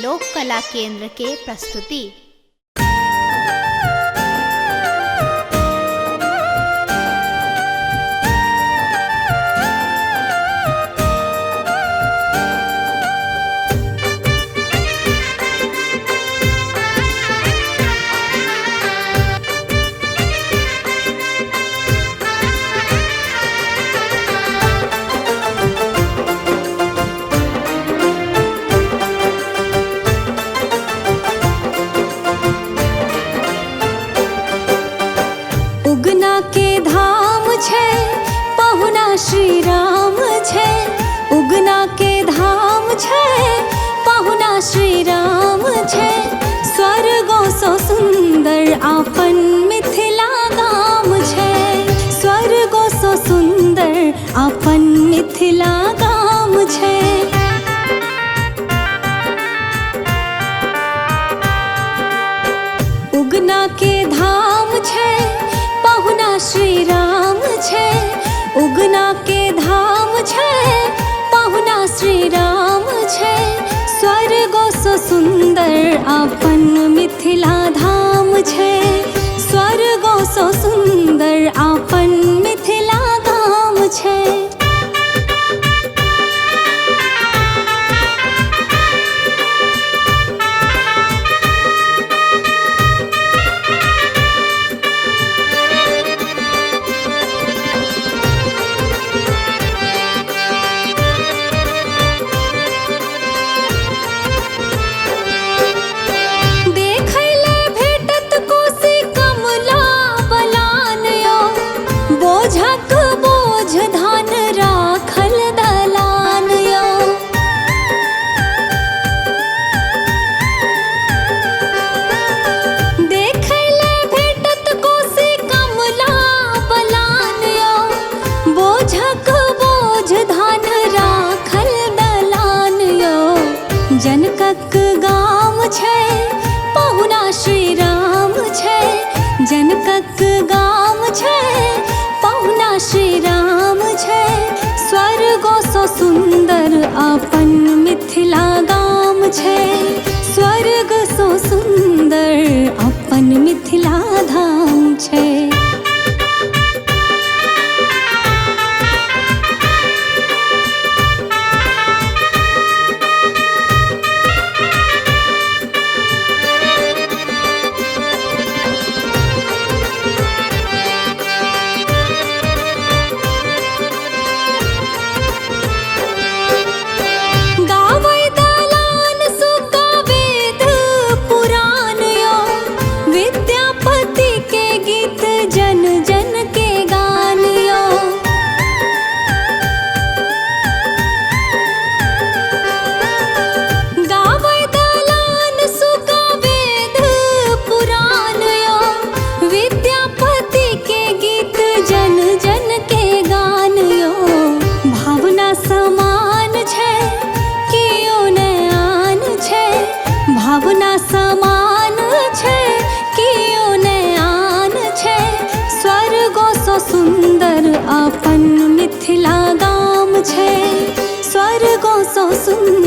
लोक कला केंद्र के प्रस्तुति। श्री राम छे उगना के धाम छे, पहुना श्री राम छे। स्वर्गो सो सुंदर आपन मिथिला गाम छे, स्वर्गो सो सुंदर आपन मिथिला गाम छे। उगना के धाम छे, पहुना श्री राम छे। उगना के धाम छे, पहुना श्री राम छे। स्वर्गो सो सुंदर आपन मिथिला धाम छे, स्वर्गो सो सुंदर आपन मिथिला गाम छे। जनकक गाम छे, पहुना श्री राम छे। जनकक गाम छे, पहुना श्री राम छे। स्वर्गो सो सुंदर आपन मिथिला गाम छे, स्वर्ग सो सुंदर आपन मिथिला धाम छे। भावना समान छे, कियो ने आन छे। स्वर्गो सो सुंदर आपन मिथिला गाम छे, स्वर्गो सो सुंदर